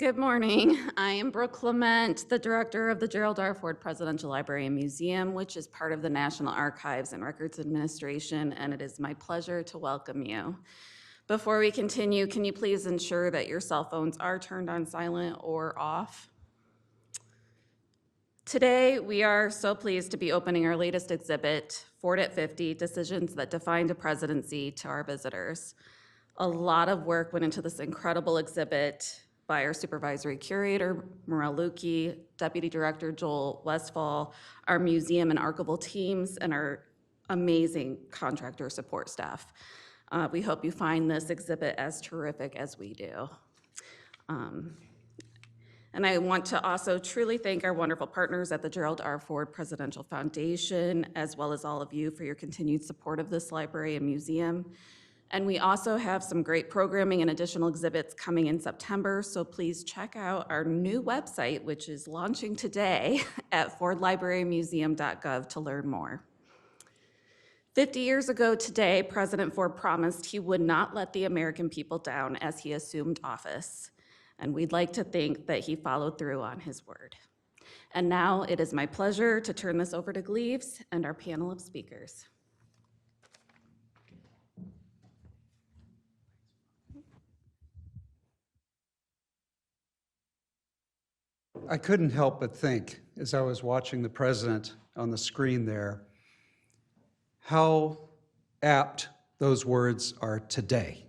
Good morning. I am Brooke Clement, the director of the Gerald R. Presidential Library and Museum, which is part of the National Archives and Records Administration, and it is my pleasure to welcome you. Before we continue, can you please ensure that your cell phones are turned on silent or off? Today, we are so pleased to be opening our latest exhibit, Ford at 50, Decisions That Defined a Presidency, to our visitors. A lot of work went into this incredible exhibit by our supervisory curator, Morel Lukey, Deputy Director Joel Westfall, our museum and archival teams, and our amazing contractor support staff. We hope you find this exhibit as terrific as we do. And I want to also truly thank our wonderful partners at the Gerald R. Ford Presidential Foundation, as well as all of you for your continued support of this library and museum. And we also have some great programming and additional exhibits coming in September, so please check out our new website, which is launching today at fordlibrarymuseum.gov to learn more. 50 years ago today, President Ford promised he would not let the American people down as he assumed office. And we'd like to think that he followed through on his word. And now it is my pleasure to turn this over to Gleaves and our panel of speakers. I couldn't help but think, as I was watching the president on the screen there, how apt those words are today.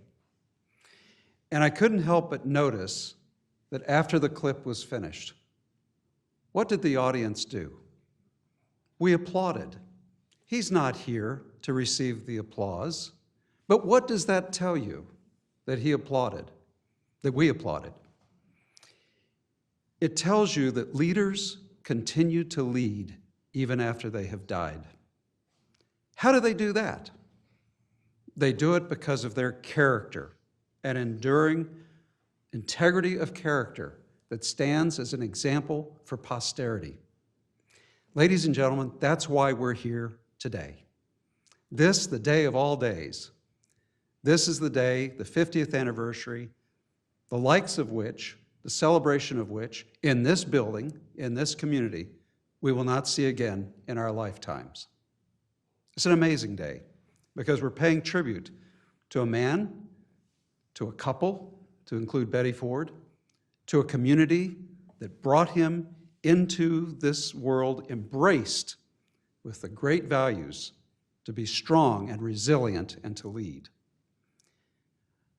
And I couldn't help but notice that after the clip was finished, what did the audience do? We applauded. He's not here to receive the applause, but what does that tell you that he applauded, that we applauded? It tells you that leaders continue to lead even after they have died. How do they do that? They do it because of their character, an enduring integrity of character that stands as an example for posterity. Ladies and gentlemen, that's why we're here today. This, the day of all days. This is the day, the 50th anniversary, the likes of which, the celebration of which, in this building, in this community, we will not see again in our lifetimes. It's an amazing day because we're paying tribute to a man, to a couple, to include Betty Ford, to a community that brought him into this world embraced with the great values to be strong and resilient and to lead.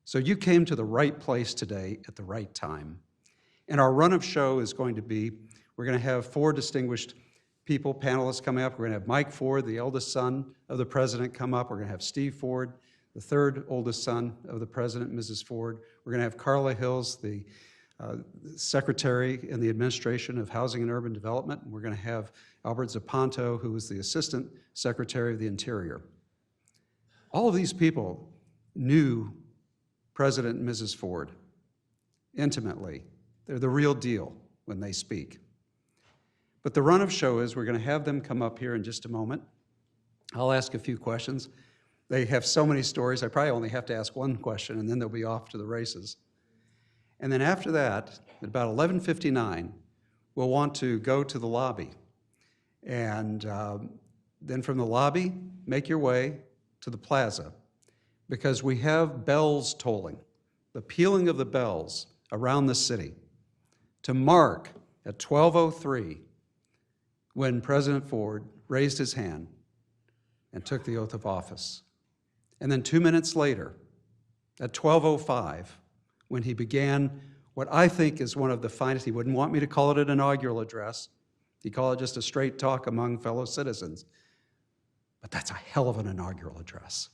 So you came to the right place today at the right time. And our run of show is going to be, we're going to have 4 distinguished people, panelists coming up. We're going to have Mike Ford, the eldest son of the president, come up. We're going to have Steve Ford, the 3rd oldest son of the president, Mrs. Ford. We're going to have Carla Hills, the secretary in the administration of Housing and Urban Development. And we're going to have Albert Zapanta, who is the assistant secretary of the Interior. All of these people knew President and Mrs. Ford intimately. They're the real deal when they speak. But the run of show is we're going to have them come up here in just a moment. I'll ask a few questions. They have so many stories, I probably only have to ask one question, and then they'll be off to the races. And then after that, at about 11:59, we'll want to go to the lobby. And then from the lobby, make your way to the plaza, because we have bells tolling, the pealing of the bells around the city, to mark at 12:03 when President Ford raised his hand and took the oath of office. And then 2 minutes later, at 12:05, when he began what I think is one of the finest, he wouldn't want me to call it an inaugural address, he'd call it just a straight talk among fellow citizens. But that's a hell of an inaugural address,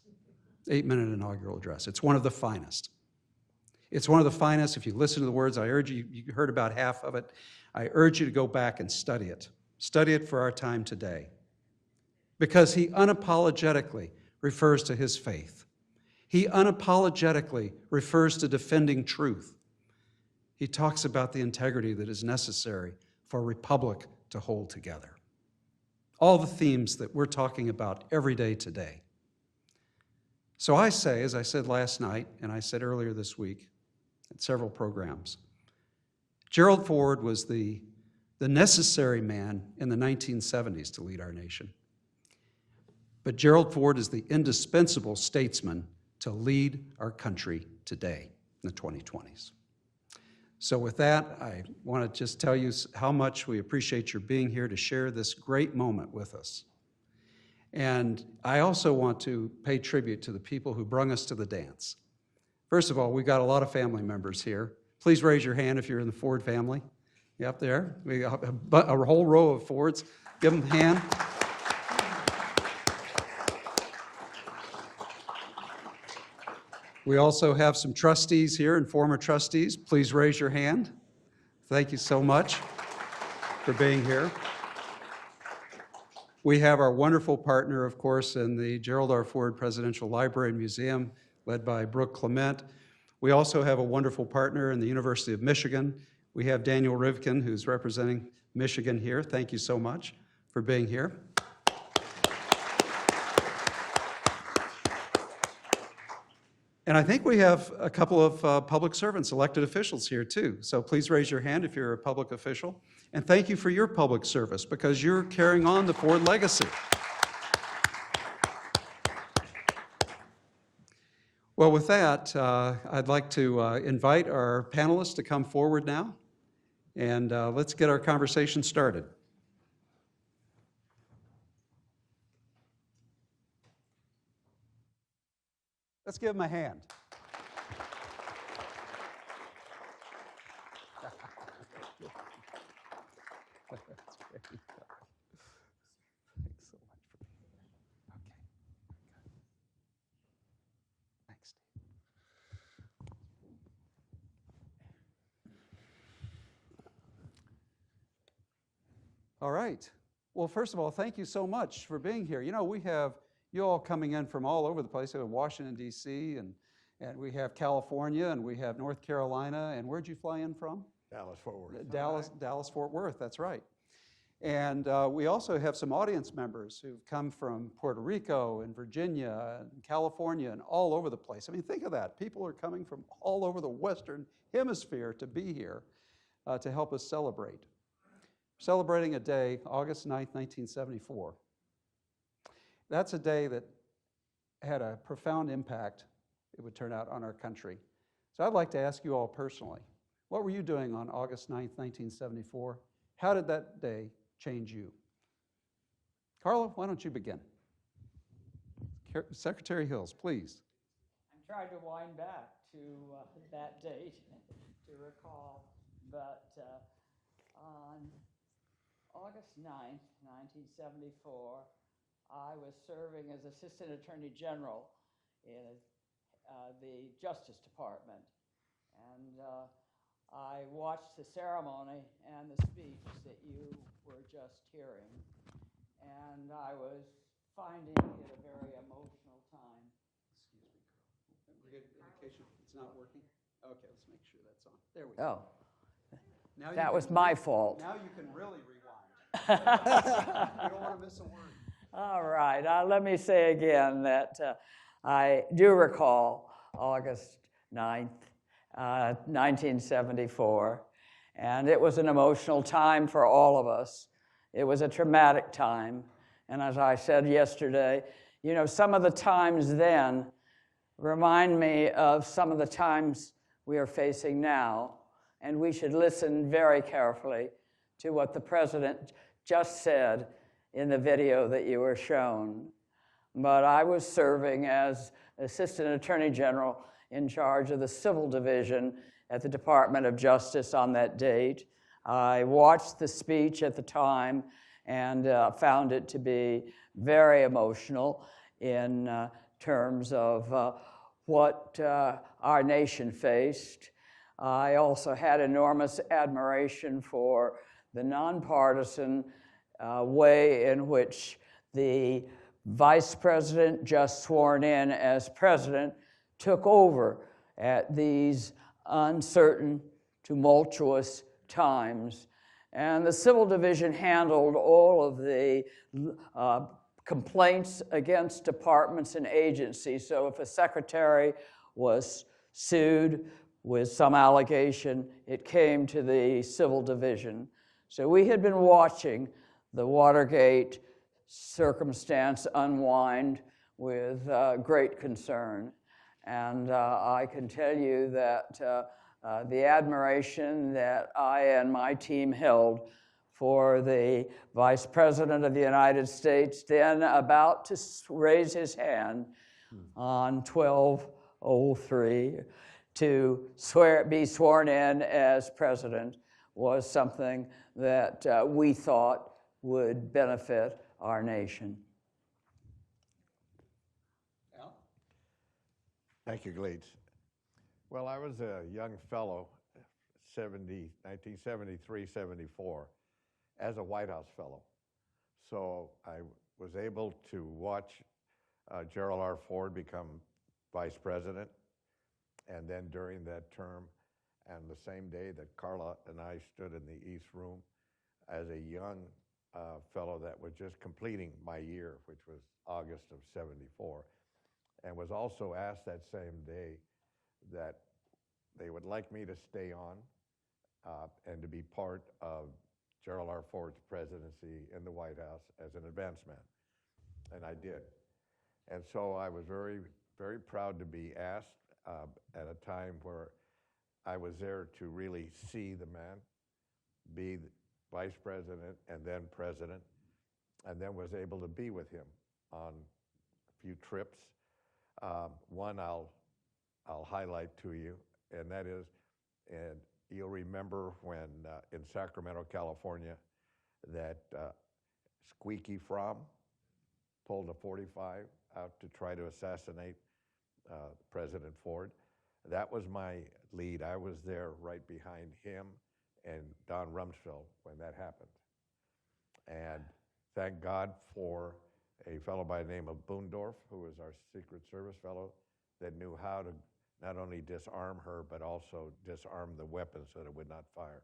8-minute inaugural address. It's one of the finest. It's one of the finest. If you listen to the words, I urge you, you heard about half of it, I urge you to go back and study it. Study it for our time today. Because he unapologetically refers to his faith. He unapologetically refers to defending truth. He talks about the integrity that is necessary for a republic to hold together. All the themes that we're talking about every day today. So I say, as I said last night, and I said earlier this week, at several programs, Gerald Ford was the necessary man in the 1970s to lead our nation. But Gerald Ford is the indispensable statesman to lead our country today in the 2020s. So with that, I want to just tell you how much we appreciate your being here to share this great moment with us. And I also want to pay tribute to the people who brung us to the dance. First of all, we've got a lot of family members here. Please raise your hand if you're in the Ford family. You up there? We got a whole row of Fords. Give them a hand. We also have some trustees here and former trustees. Please raise your hand. Thank you so much for being here. We have our wonderful partner, of course, in the Gerald R. Ford Presidential Library and Museum, led by Brooke Clement. We also have a wonderful partner in the University of Michigan. We have Daniel Rivkin, who's representing Michigan here. Thank you so much for being here. And I think we have a couple of public servants, elected officials here too. So please raise your hand if you're a public official. And thank you for your public service because you're carrying on the Ford legacy. Well, with that, I'd like to invite our panelists to come forward now. And let's get our conversation started. Let's give them a hand. That's great. Thanks so much for being here. Okay. Thanks, Steve. All right. Well, first of all, thank you so much for being here. You know, we have you all coming in from all over the place. We have Washington, D.C., and we have California, and we have North Carolina. And where'd you fly in from? Dallas-Fort Worth. Dallas-Fort Worth, that's right. And we also have some audience members who've come from Puerto Rico and Virginia and California and all over the place. I mean, think of that. People are coming from all over the Western Hemisphere to be here to help us celebrate. Celebrating a day, August 9th, 1974. That's a day that had a profound impact, it would turn out, on our country. So I'd like to ask you all personally, what were you doing on August 9th, 1974? How did that day change you? Carla, why don't you begin? Secretary Hills, please. I'm trying to wind back to that date to recall, but on August 9th, 1974, I was serving as Assistant Attorney General in the Justice Department. And I watched the ceremony and the speech that you were just hearing. And I was finding it a very emotional time. Excuse me, Carl. We get indication it's not working? Okay, let's make sure that's on. There we go. Oh, that was my fault. Now you can really rewind. You don't want to miss a word. All right, let me say again that I do recall August 9th, 1974, and it was an emotional time for all of us. It was a traumatic time, and as I said yesterday, you know, some of the times then remind me of some of the times we are facing now, and we should listen very carefully to what the President just said in the video that you were shown. But I was serving as Assistant Attorney General in charge of the Civil Division at the Department of Justice on that date. I watched the speech at the time and found it to be very emotional in terms of what our nation faced. I also had enormous admiration for the nonpartisan way in which the Vice President, just sworn in as President, took over at these uncertain, tumultuous times. And the Civil Division handled all of the complaints against departments and agencies. So if a secretary was sued with some allegation, it came to the civil division. So we had been watching the Watergate circumstance unwind with great concern. And I can tell you that the admiration that I and my team held for the Vice President of the United States, then about to raise his hand on 12/03 to be sworn in as president, was something that we thought would benefit our nation. Al? Thank you, Gleeds. Well, I was a young fellow, 1973, 74, as a White House fellow. So I was able to watch Gerald R. Ford become vice president. And then during that term, and the same day that Carla and I stood in the East Room as a young fellow that was just completing my year, which was August of 74, and was also asked that same day that they would like me to stay on and to be part of Gerald R. Ford's presidency in the White House as an advance-man. And I did. And so I was very, very proud to be asked at a time where I was there to really see the man, be the vice president and then president, and then was able to be with him on a few trips. One I'll highlight to you, and that is, and you'll remember when in Sacramento, California, that Squeaky Fromm pulled a .45 out to try to assassinate President Ford. That was my lead. I was there right behind him and Don Rumsfeld when that happened. And thank God for a fellow by the name of Boondorf, who was our Secret Service fellow, that knew how to not only disarm her, but also disarm the weapon so that it would not fire.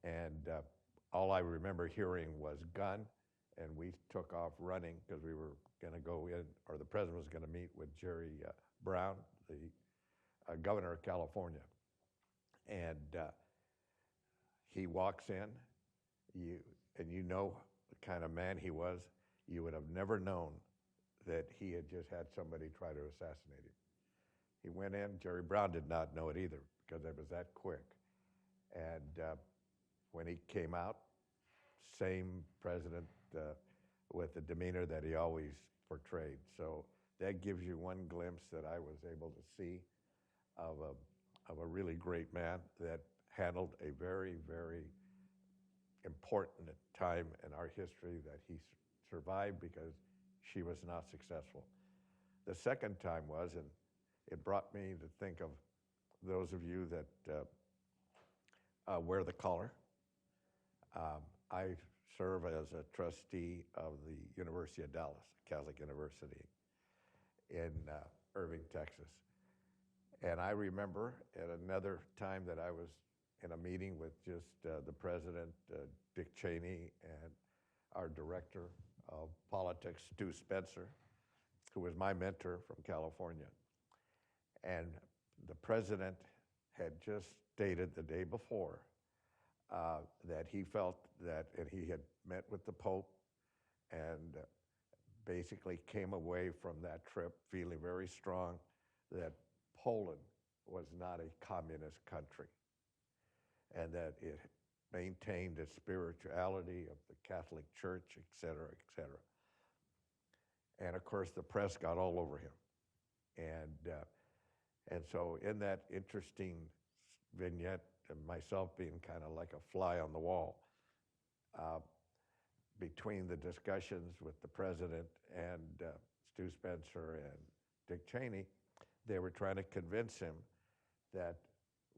And all I remember hearing was gun, and we took off running because we were going to go in, or the president was going to meet with Jerry Brown, the governor of California. And he walks in, and you know the kind of man he was. You would have never known that he had just had somebody try to assassinate him. He went in. Jerry Brown did not know it either because it was that quick. And when he came out, same president with the demeanor that he always portrayed. So that gives you one glimpse that I was able to see of a really great man that handled a very, very important time in our history that he survived because she was not successful. The second time was, and it brought me to think of those of you that wear the collar. I serve as a trustee of the University of Dallas, Catholic University in Irving, Texas. And I remember at another time that I was in a meeting with just the president, Dick Cheney, and our director of politics, Stu Spencer, who was my mentor from California. And the president had just stated the day before that he felt that, and he had met with the Pope and basically came away from that trip feeling very strong that Poland was not a communist country and that it maintained the spirituality of the Catholic Church, et cetera, et cetera. And of course, the press got all over him. And so in that interesting vignette, and myself being kind of like a fly on the wall, between the discussions with the president and Stu Spencer and Dick Cheney, they were trying to convince him that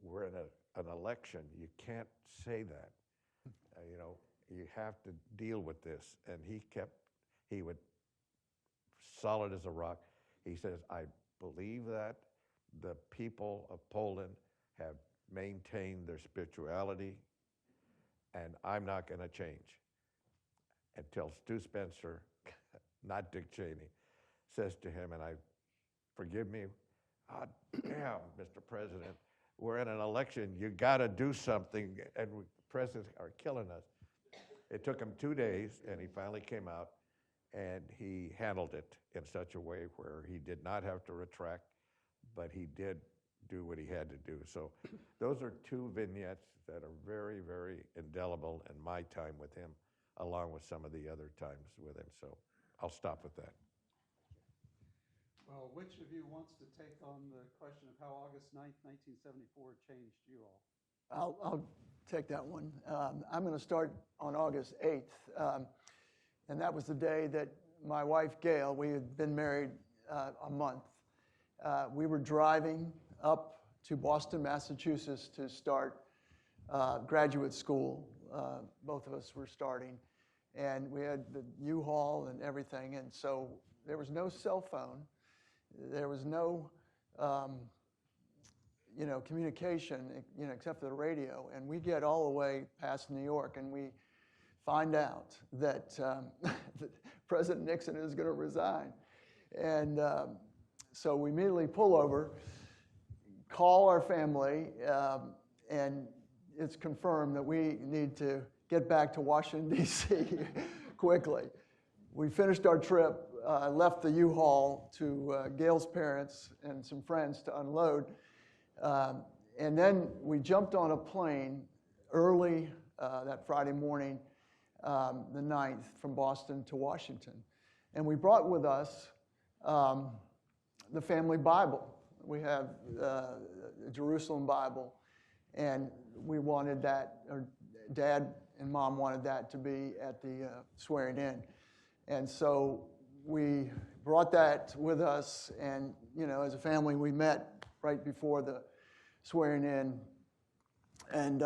we're in an election. You can't say that. You have to deal with this. And he would, solid as a rock, he says, I believe that the people of Poland have maintained their spirituality, and I'm not going to change. Until Stu Spencer, not Dick Cheney, says to him, and forgive me, damn, Mr. President, we're in an election. You got to do something, and the presidents are killing us. It took him 2 days, and he finally came out, and he handled it in such a way where he did not have to retract, but he did do what he had to do. So those are two vignettes that are very, very indelible in my time with him, along with some of the other times with him. So I'll stop with that. Well, which of you wants to take on the question of how August 9th, 1974 changed you all? I'll take that one. I'm going to start on August 8th. And that was the day that my wife, Gail, we had been married a month. We were driving up to Boston, Massachusetts to start graduate school. Both of us were starting. And we had the U-Haul and everything. And so there was no cell phone. There was no communication, except for the radio. And we get all the way past New York, and we find out that, that President Nixon is going to resign. And so we immediately pull over, call our family, and it's confirmed that we need to get back to Washington, D.C. quickly. We finished our trip, left the U-Haul to Gail's parents and some friends to unload. And then we jumped on a plane early that Friday morning, the 9th, from Boston to Washington. And we brought with us the family Bible. We have the Jerusalem Bible, and we wanted that, or Dad and Mom wanted that to be at the swearing in. And so we brought that with us, and, as a family, we met right before the swearing in, and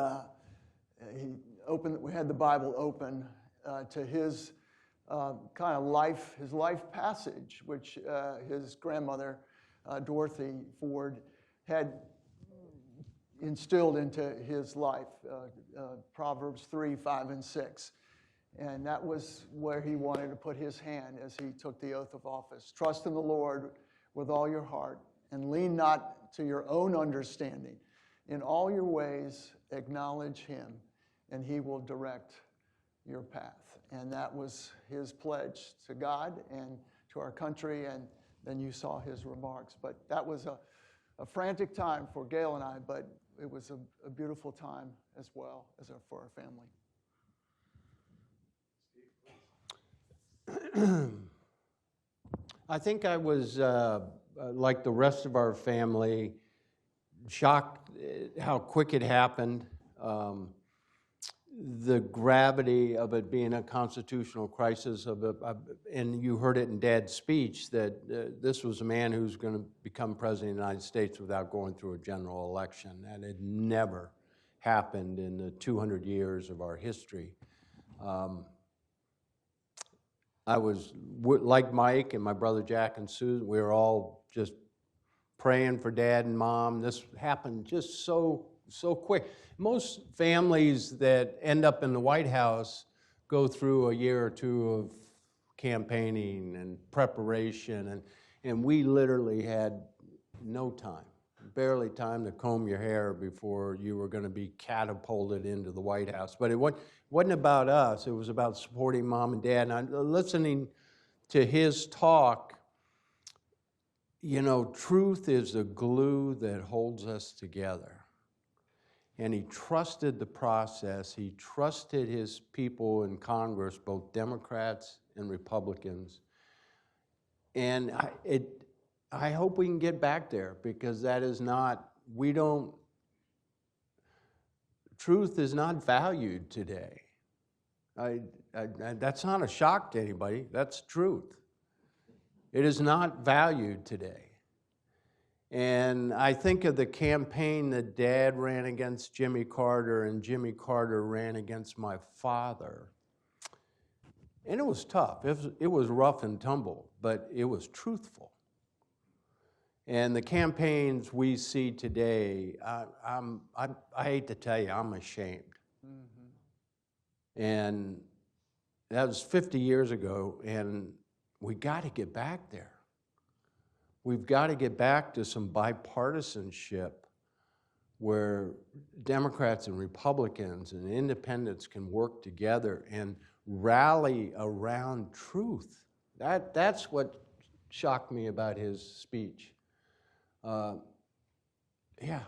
we had the Bible open to his kind of life, his life passage, which his grandmother, Dorothy Ford, had instilled into his life, Proverbs 3, 5, and 6. And that was where he wanted to put his hand as he took the oath of office. Trust in the Lord with all your heart, and lean not to your own understanding. In all your ways, acknowledge him, and he will direct your path. And that was his pledge to God and to our country, and then you saw his remarks. But that was a frantic time for Gail and I, but it was a beautiful time as well as for our family. I think I was, like the rest of our family, shocked how quick it happened. The gravity of it being a constitutional crisis, and you heard it in Dad's speech, that this was a man who's going to become president of the United States without going through a general election. That had never happened in the 200 years of our history. I was, like Mike and my brother Jack and Susan, we were all just praying for Dad and Mom. This happened just so quick. Most families that end up in the White House go through a year or two of campaigning and preparation, and we literally had no time, barely time to comb your hair before you were going to be catapulted into the White House. But it wasn't about us. It was about supporting Mom and Dad. And listening to his talk, truth is the glue that holds us together. And he trusted the process. He trusted his people in Congress, both Democrats and Republicans. And I hope we can get back there, because that is not, truth is not valued today. That's not a shock to anybody. That's truth. It is not valued today. And I think of the campaign that Dad ran against Jimmy Carter and Jimmy Carter ran against my father. And it was tough. It was rough and tumble, but it was truthful. And the campaigns we see today, I hate to tell you, I'm ashamed. Mm-hmm. And that was 50 years ago, and we got to get back there. We've got to get back to some bipartisanship where Democrats and Republicans and independents can work together and rally around truth. That's what shocked me about his speech. Yeah,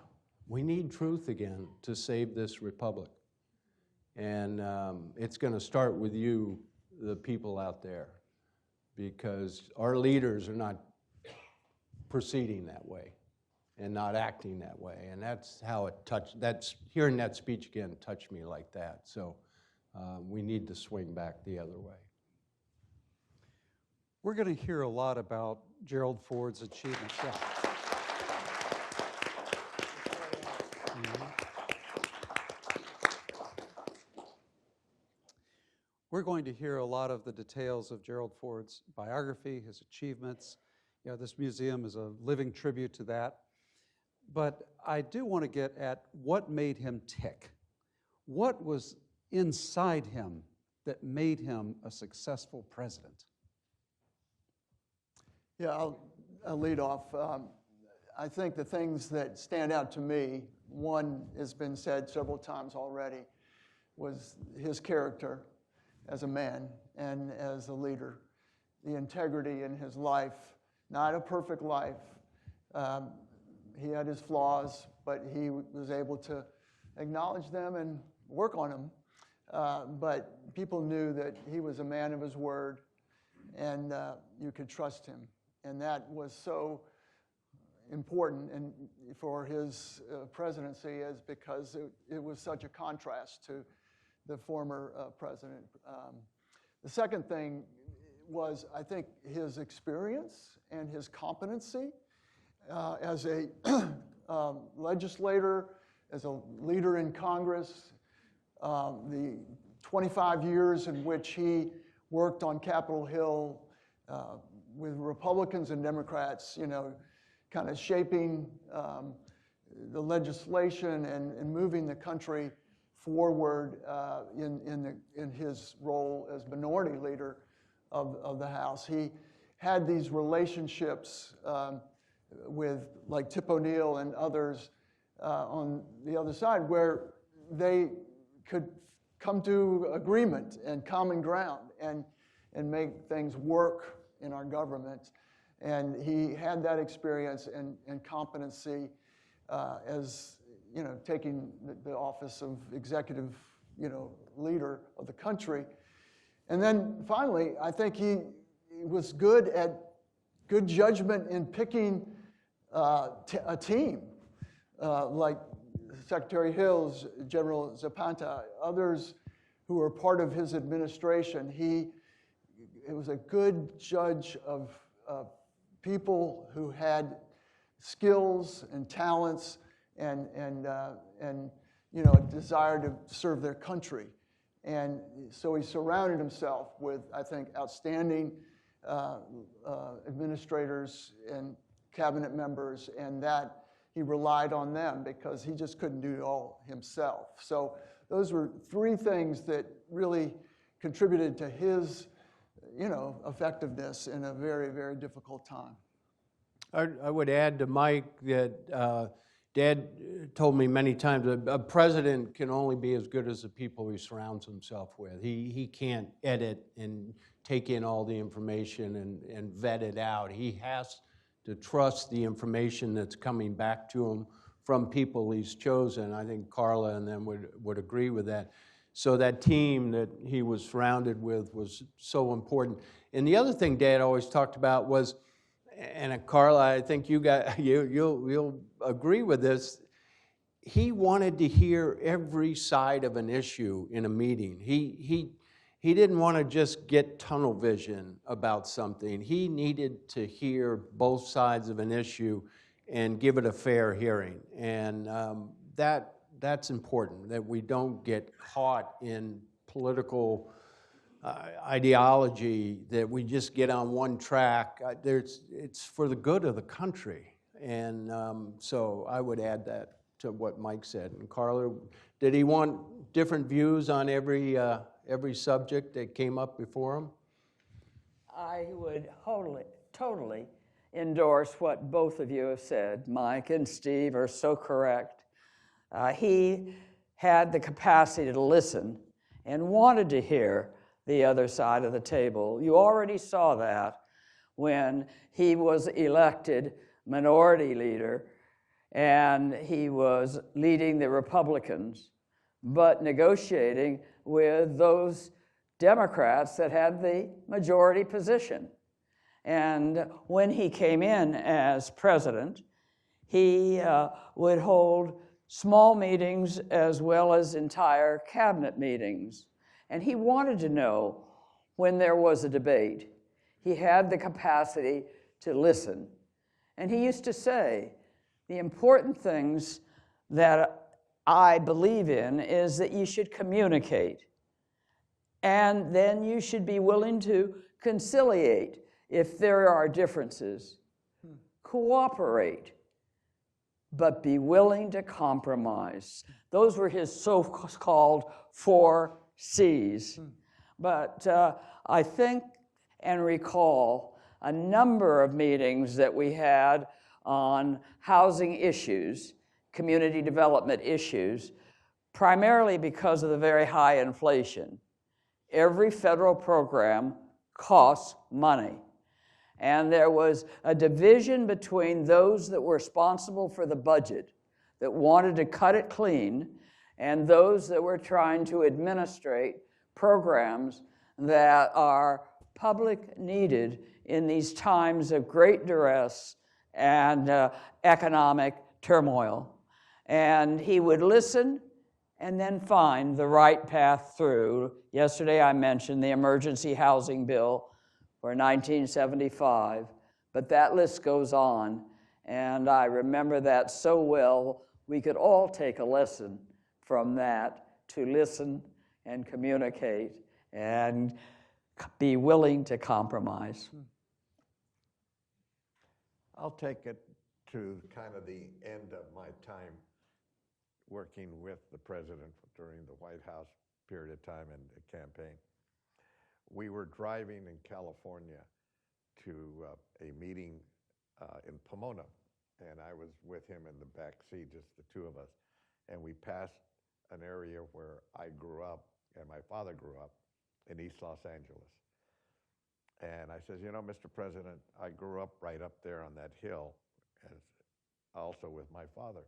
we need truth again to save this republic. And it's going to start with you, the people out there, because our leaders are not proceeding that way and not acting that way. And that's how it touched, hearing that speech again touched me like that. So we need to swing back the other way. We're going to hear a lot about Gerald Ford's achievements. Yeah. We're going to hear a lot of the details of Gerald Ford's biography, his achievements. You know, this museum is a living tribute to that. But I do want to get at what made him tick. What was inside him that made him a successful president? Yeah, I'll lead off. I think the things that stand out to me, one has been said several times already, was his character as a man and as a leader, the integrity in his life, not a perfect life. He had his flaws, but he was able to acknowledge them and work on them. But people knew that he was a man of his word, and you could trust him. And that was so important for his presidency, is because it was such a contrast to the former president. The second thing was, I think, his experience and his competency as a legislator, as a leader in Congress, the 25 years in which he worked on Capitol Hill with Republicans and Democrats, you know, kind of shaping the legislation and moving the country forward in his role as minority leader of the House. He had these relationships with, like, Tip O'Neill and others on the other side, where they could come to agreement and common ground and make things work in our government. And he had that experience and competency as, you know, taking the office of executive, you know, leader of the country. And then finally, I think he was good at good judgment in picking a team, like Secretary Hills, General Zapanta, others who were part of his administration. It was a good judge of people who had skills and talents and you know, a desire to serve their country. And so he surrounded himself with, I think, outstanding administrators and cabinet members, and that he relied on them because he just couldn't do it all himself. So those were three things that really contributed to his, you know, effectiveness in a very, very difficult time. I would add to Mike that Dad told me many times that a president can only be as good as the people he surrounds himself with. He can't edit and take in all the information and vet it out. He has to trust the information that's coming back to him from people he's chosen. I think Carla and them would agree with that. So that team that he was surrounded with was so important. And the other thing Dad always talked about was, and Carla, I think you'll agree with this, he wanted to hear every side of an issue in a meeting. He didn't want to just get tunnel vision about something. He needed to hear both sides of an issue and give it a fair hearing. And that's important, that we don't get caught in political ideology, that we just get on one track. It's for the good of the country. And so I would add that to what Mike said. And Carla, did he want different views on every subject that came up before him? I would totally endorse what both of you have said. Mike and Steve are so correct. he had the capacity to listen and wanted to hear the other side of the table. You already saw that when he was elected minority leader and he was leading the Republicans, but negotiating with those Democrats that had the majority position. And when he came in as president, he would hold small meetings as well as entire cabinet meetings. And he wanted to know when there was a debate. He had the capacity to listen. And he used to say, the important things that I believe in is that you should communicate. And then you should be willing to conciliate if there are differences. Cooperate, but be willing to compromise. Those were his so-called 4 C's. But I think and recall a number of meetings that we had on housing issues, community development issues, primarily because of the very high inflation. Every federal program costs money. And there was a division between those that were responsible for the budget, that wanted to cut it clean, and those that were trying to administrate programs that are public needed in these times of great duress and economic turmoil. And he would listen and then find the right path through. Yesterday I mentioned the emergency housing bill for 1975, but that list goes on, and I remember that so well. We could all take a lesson from that, to listen and communicate and be willing to compromise. I'll take it to kind of the end of my time working with the president during the White House period of time and the campaign. We were driving in California to a meeting in Pomona, and I was with him in the back seat, just the two of us, and we passed an area where I grew up and my father grew up in East Los Angeles. And I said, you know, Mr. President, I grew up right up there on that hill, as also with my father,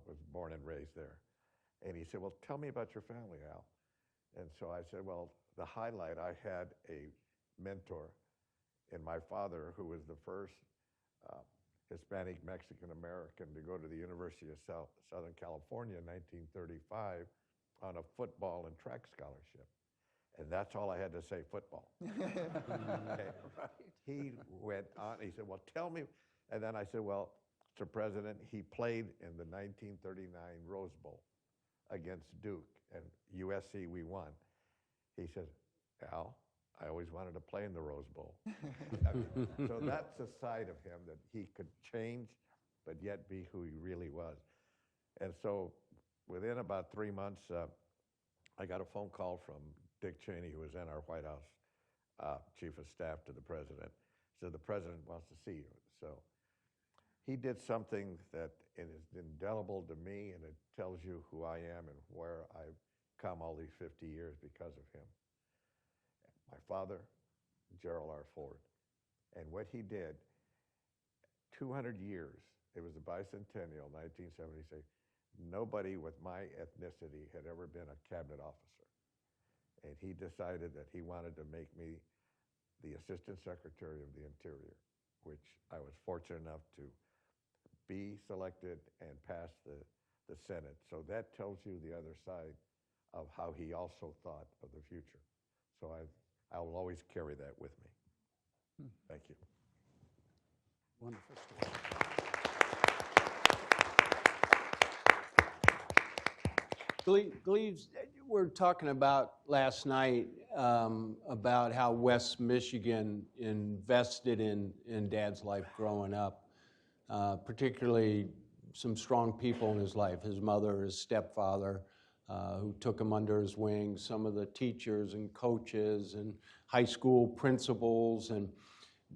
was born and raised there. And he said, well, tell me about your family, Al. And so I said, well, the highlight, I had a mentor in my father who was the first Hispanic Mexican American to go to the University of Southern California in 1935 on a football and track scholarship. And that's all I had to say, football. Okay. He went on, he said, well, tell me. And then I said, well, Mr. President, he played in the 1939 Rose Bowl against Duke, and USC, we won. He said, Al, I always wanted to play in the Rose Bowl. So that's a side of him, that he could change, but yet be who he really was. And so within about 3 months, I got a phone call from Dick Cheney, who was then our White House chief of staff to the president. He said, the president wants to see you. So he did something that is indelible to me, and it tells you who I am and where I've come all these 50 years because of him. My father, Gerald R. Ford, and what he did, 200 years, it was the bicentennial, 1976, nobody with my ethnicity had ever been a cabinet officer. And he decided that he wanted to make me the Assistant Secretary of the Interior, which I was fortunate enough to be selected and pass the Senate. So that tells you the other side of how he also thought of the future. So I will always carry that with me. Thank you. Wonderful story. Gleaves, we're talking about last night about how West Michigan invested in Dad's life growing up, particularly some strong people in his life, his mother, his stepfather, who took him under his wing, some of the teachers and coaches and high school principals.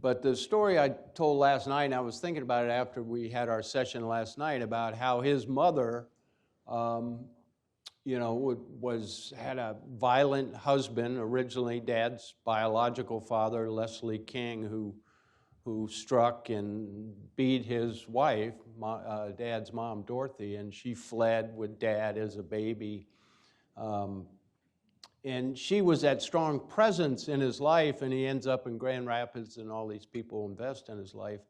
But the story I told last night, and I was thinking about it after we had our session last night, about how his mother Had a violent husband, originally Dad's biological father, Leslie King, who struck and beat his wife, Dad's mom, Dorothy, and she fled with Dad as a baby. And she was that strong presence in his life, and he ends up in Grand Rapids, and all these people invest in his life.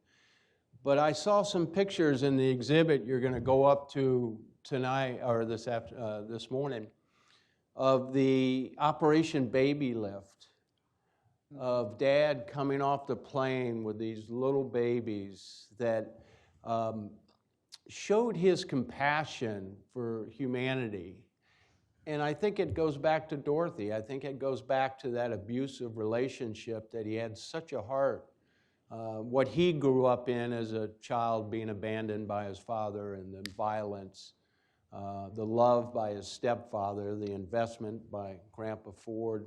But I saw some pictures in the exhibit you're going to go up to tonight, or this morning, of the Operation Baby Lift, of Dad coming off the plane with these little babies that showed his compassion for humanity. And I think it goes back to Dorothy. I think it goes back to that abusive relationship that he had such a heart. What he grew up in as a child, being abandoned by his father, and the violence, the love by his stepfather, the investment by Grandpa Ford.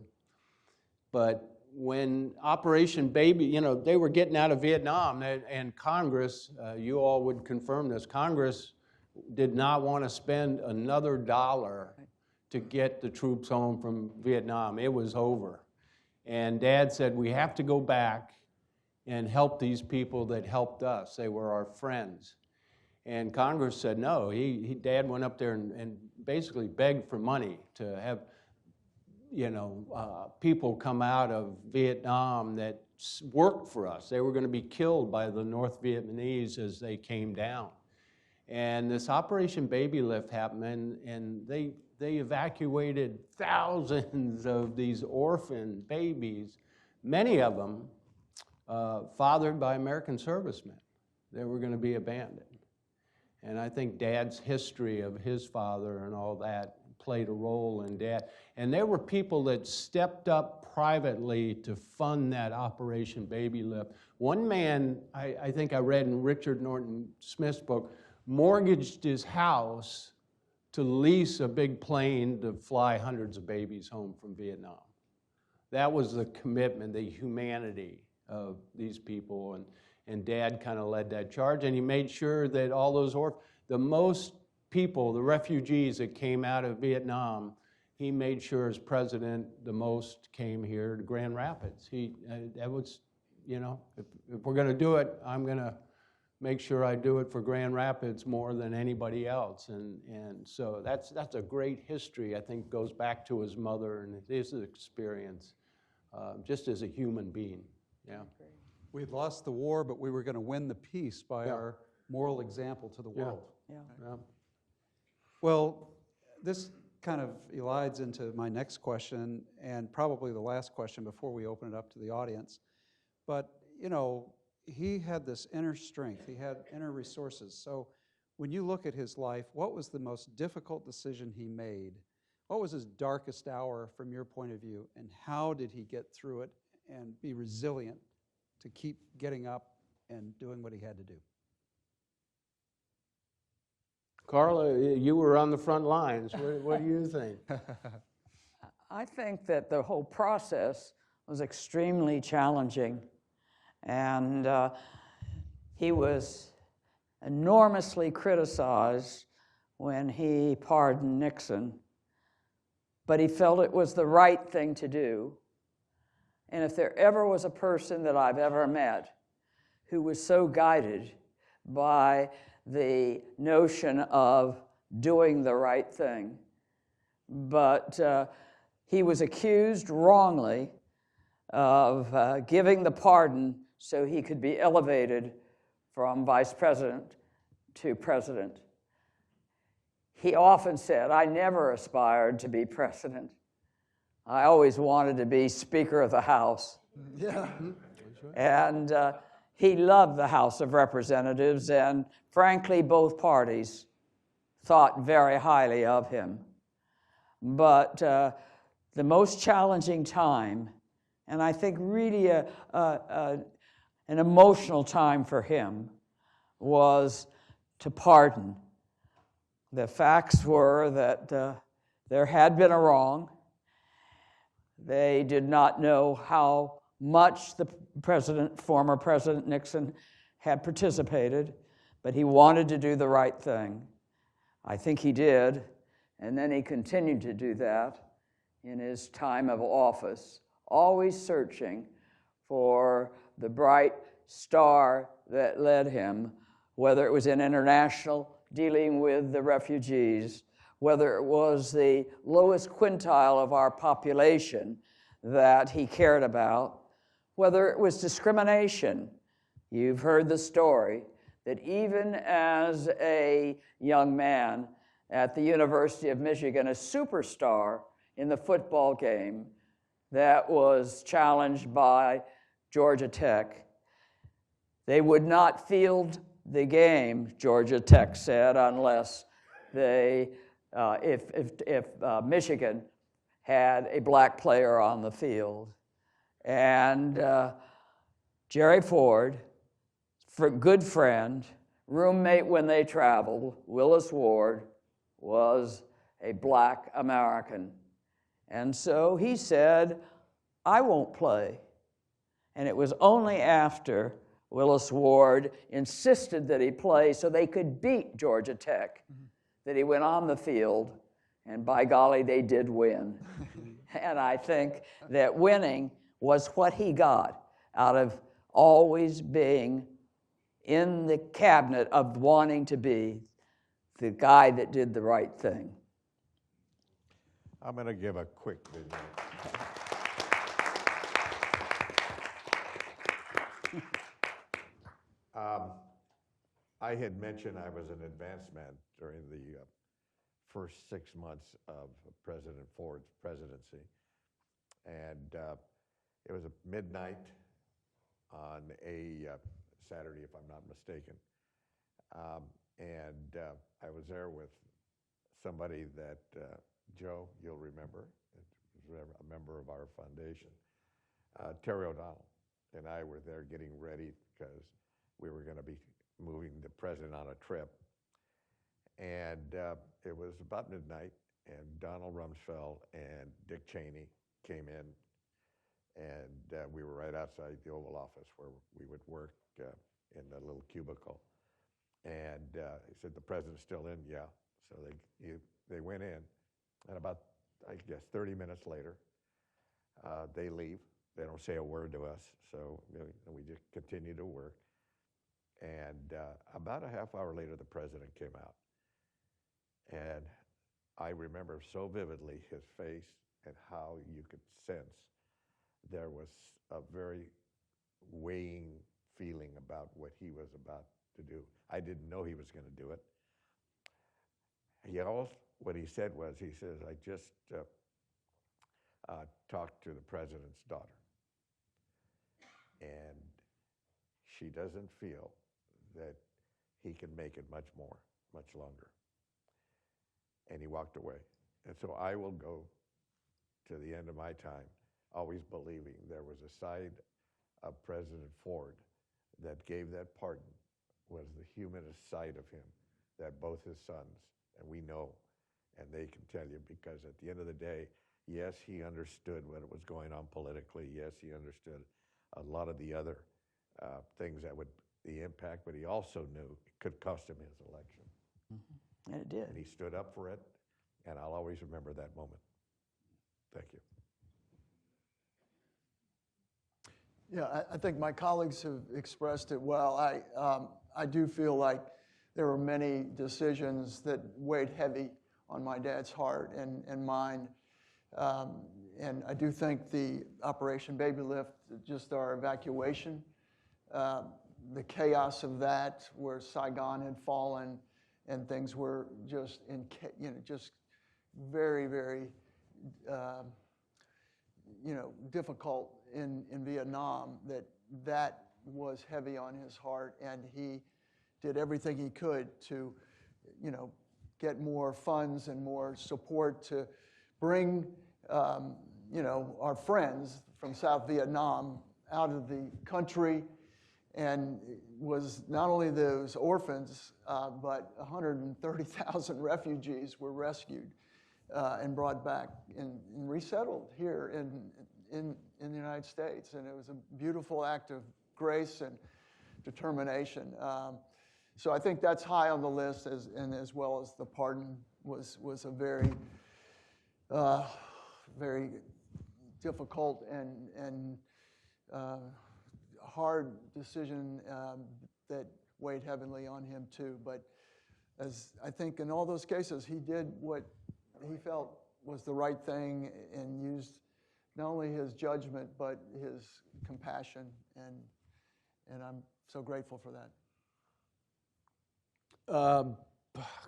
But when Operation Baby, they were getting out of Vietnam, and Congress, you all would confirm this, Congress did not want to spend another dollar to get the troops home from Vietnam. It was over. And Dad said, we have to go back and help these people that helped us. They were our friends. And Congress said no. Dad went up there and basically begged for money to have people come out of Vietnam that worked for us. They were going to be killed by the North Vietnamese as they came down. And this Operation Baby Lift happened, and they evacuated thousands of these orphan babies, many of them fathered by American servicemen. They were going to be abandoned. And I think Dad's history of his father and all that played a role in Dad. And there were people that stepped up privately to fund that Operation Baby Lift. One man, I think I read in Richard Norton Smith's book, mortgaged his house to lease a big plane to fly hundreds of babies home from Vietnam. That was the commitment, the humanity of these people, and Dad kind of led that charge, and he made sure that all those the most people, the refugees that came out of Vietnam, he made sure as president the most came here to Grand Rapids. That was, if we're going to do it, I'm going to make sure I do it for Grand Rapids more than anybody else. And so that's a great history, I think, goes back to his mother and his experience just as a human being. Yeah. We had lost the war, but we were going to win the peace by our moral example to the world. Yeah. Well, this kind of elides into my next question, and probably the last question before we open it up to the audience. But, he had this inner strength. He had inner resources. So when you look at his life, what was the most difficult decision he made? What was his darkest hour from your point of view, and how did he get through it and be resilient to keep getting up and doing what he had to do? Carla, you were on the front lines. What do you think? I think that the whole process was extremely challenging, and he was enormously criticized when he pardoned Nixon, but he felt it was the right thing to do. And if there ever was a person that I've ever met who was so guided by the notion of doing the right thing, but he was accused wrongly of giving the pardon so he could be elevated from vice president to president. He often said, I never aspired to be president. I always wanted to be Speaker of the House. Yeah. And he loved the House of Representatives, and frankly, both parties thought very highly of him. But the most challenging time, and I think really an emotional time for him, was to pardon. The facts were that there had been a wrong. They did not know how much the former President Nixon had participated, but he wanted to do the right thing. I think he did, and then he continued to do that in his time of office, always searching for the bright star that led him, whether it was in international dealing with the refugees, whether it was the lowest quintile of our population that he cared about, whether it was discrimination. You've heard the story that even as a young man at the University of Michigan, a superstar in the football game that was challenged by Georgia Tech, they would not field the game, Georgia Tech said, unless they, if Michigan had a black player on the field. And Jerry Ford, good friend, roommate when they traveled, Willis Ward, was a black American. And so he said, I won't play. And it was only after Willis Ward insisted that he play so they could beat Georgia Tech that he went on the field, and by golly, they did win. And I think that winning was what he got out of always being in the cabinet of wanting to be the guy that did the right thing. I'm going to give a quick video. I had mentioned I was an advance man during the first 6 months of President Ford's presidency. And it was midnight on a Saturday, if I'm not mistaken. I was there with somebody that, Joe, you'll remember, a member of our foundation, Terry O'Donnell, and I were there getting ready because we were going to be moving the president on a trip. And it was about midnight, and Donald Rumsfeld and Dick Cheney came in, and we were right outside the Oval Office where we would work in the little cubicle. And he said, the president's still in? Yeah. So they went in, and about, I guess, 30 minutes later, they leave. They don't say a word to us, so we just continue to work. And about a half hour later, the president came out. And I remember so vividly his face and how you could sense there was a very weighing feeling about what he was about to do. I didn't know he was going to do it. What he said was, he says, I just talked to the president's daughter, and she doesn't feel that he can make it much longer. And he walked away. And so I will go to the end of my time always believing there was a side of President Ford that gave that pardon, was the humanist side of him, that both his sons, and we know, and they can tell you, because at the end of the day, yes, he understood what was going on politically. Yes, he understood a lot of the other things that would the impact, but he also knew it could cost him his election. Mm-hmm. And it did. And he stood up for it, and I'll always remember that moment. Thank you. Yeah, I think my colleagues have expressed it well. I do feel like there were many decisions that weighed heavy on my dad's heart and mine. And I do think the Operation Baby Lift, just our evacuation, the chaos of that, where Saigon had fallen and things were just just very, very, difficult in Vietnam, that was heavy on his heart, and he did everything he could to, get more funds and more support to bring, our friends from South Vietnam out of the country. And it was not only those orphans, but 130,000 refugees were rescued and brought back and resettled here in the United States. And it was a beautiful act of grace and determination. So I think that's high on the list, as well as the pardon was a very, very difficult and hard decision that weighed heavily on him too. But as I think in all those cases, he did what he felt was the right thing and used not only his judgment but his compassion, and I'm so grateful for that.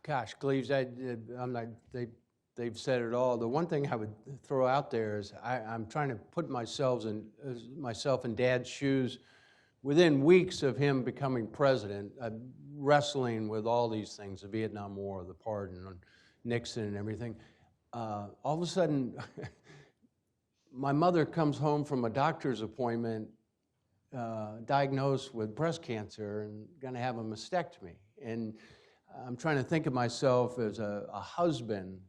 Gosh, Cleves, I'm not. They've said it all. The one thing I would throw out there is I'm trying to put myself in Dad's shoes. Within weeks of him becoming president, wrestling with all these things, the Vietnam War, the pardon, and Nixon and everything, all of a sudden, my mother comes home from a doctor's appointment diagnosed with breast cancer and going to have a mastectomy. And I'm trying to think of myself as a husband.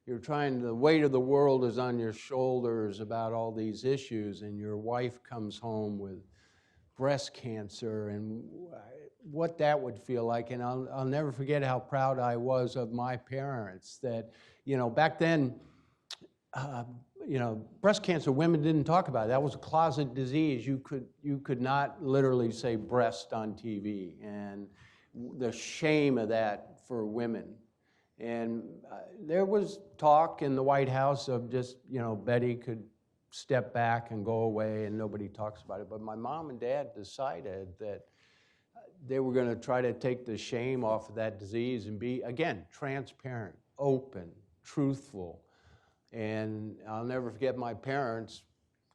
The weight of the world is on your shoulders about all these issues, and your wife comes home with breast cancer and what that would feel like. And I'll never forget how proud I was of my parents that, back then, breast cancer, women didn't talk about it. That was a closet disease. You could not literally say breast on TV, and the shame of that for women. And there was talk in the White House of just, Betty could step back and go away and nobody talks about it. But my mom and dad decided that they were going to try to take the shame off of that disease and be, again, transparent, open, truthful. And I'll never forget my parents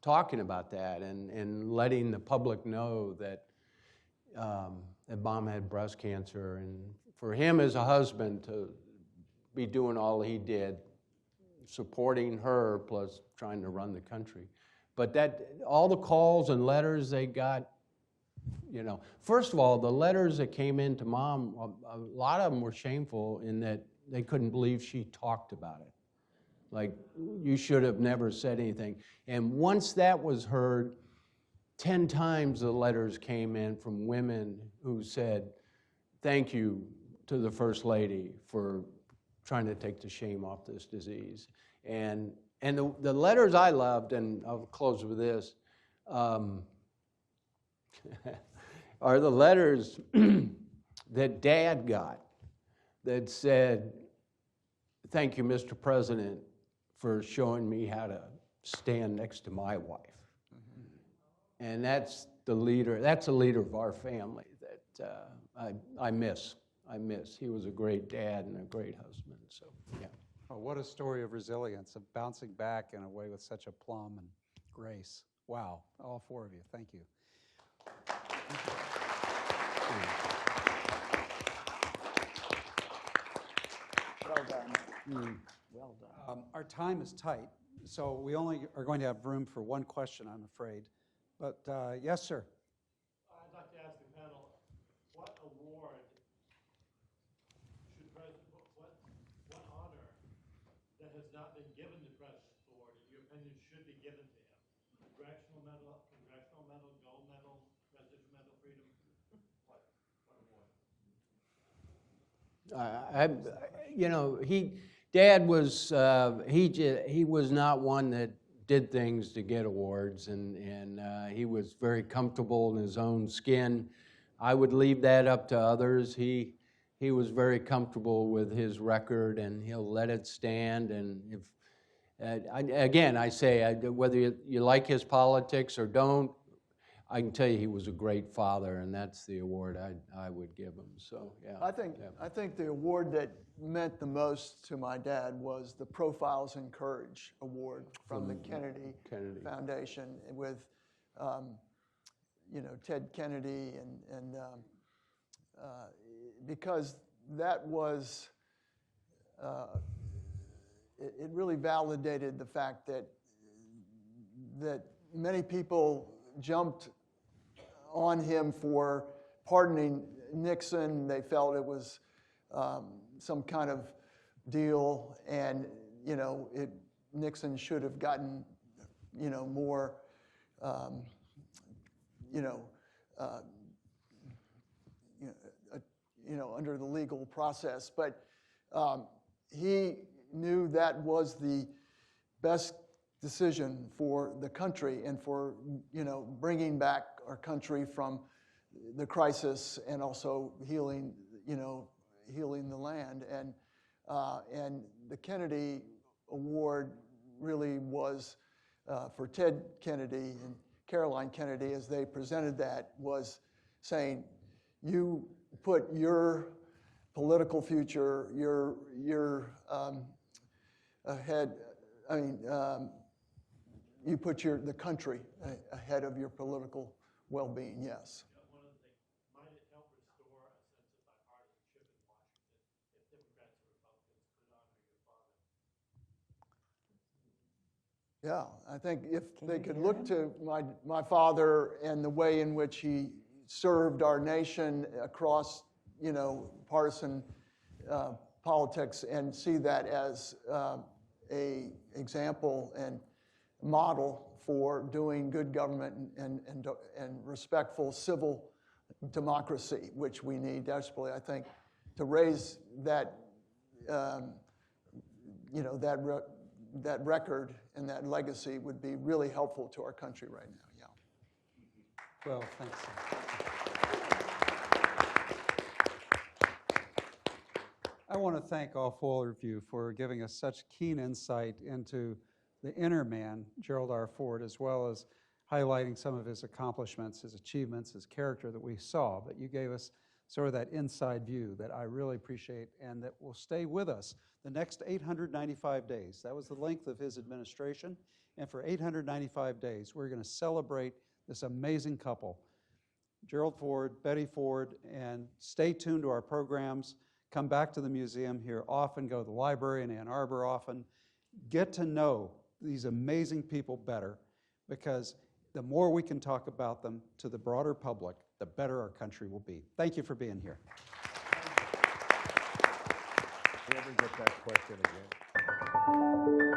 talking about that and letting the public know that that Mom had breast cancer. And for him as a husband to be doing all he did, supporting her plus trying to run the country. But all the calls and letters they got, first of all, the letters that came in to Mom, a lot of them were shameful in that they couldn't believe she talked about it. Like, you should have never said anything. And once that was heard, 10 times the letters came in from women who said, thank you to the First Lady for trying to take the shame off this disease. And the letters I loved, and I'll close with this, are the letters that Dad got that said, thank you, Mr. President, for showing me how to stand next to my wife. Mm-hmm. And that's a leader of our family that I miss. He was a great dad and a great husband, so yeah. Oh, what a story of resilience, of bouncing back in a way with such aplomb and grace. Wow, all four of you, thank you. Well done. Well done. Our time is tight, so we only are going to have room for one question, I'm afraid. But yes, sir. I'd like to ask the panel, what award should what honor that has not been given the President Award, in your opinion, should be given to him? Congressional medal, gold medal, Presidential Medal of Freedom? What award? Dad was he was not one that did things to get awards, and he was very comfortable in his own skin. I would leave that up to others. He was very comfortable with his record, and he'll let it stand. And if I say whether you like his politics or don't, I can tell you he was a great father, and that's the award I would give him. So yeah. I think the award that meant the most to my dad was the Profiles in Courage Award from the Kennedy Foundation with, Ted Kennedy, and because that was, it really validated the fact that many people jumped on him for pardoning Nixon. They felt it was some kind of deal, and Nixon should have gotten more under the legal process. But he knew that was the best decision for the country and for, bringing back our country from the crisis and also healing the land. And the Kennedy Award really was for Ted Kennedy and Caroline Kennedy, as they presented that, was saying, you put your political future, your ahead. You put the country ahead of your political well-being. Yes. One of the things, might it help restore a sense of bipartisanship in Washington if Democrats and Republicans could honor your father? Yeah, I think if they could look to my father and the way in which he served our nation across, partisan politics, and see that as a example and model for doing good government and respectful civil democracy, which we need desperately, I think, to raise that, that record and that legacy would be really helpful to our country right now. Yeah. Well, thanks. I want to thank all four of you for giving us such keen insight into the inner man, Gerald R. Ford, as well as highlighting some of his accomplishments, his achievements, his character that we saw. But you gave us sort of that inside view that I really appreciate and that will stay with us the next 895 days. That was the length of his administration. And for 895 days, we're going to celebrate this amazing couple, Gerald Ford, Betty Ford, and stay tuned to our programs. Come back to the museum here often, go to the library in Ann Arbor often. Get to know these amazing people better, because the more we can talk about them to the broader public, the better our country will be. Thank you for being here. Let me get that question again.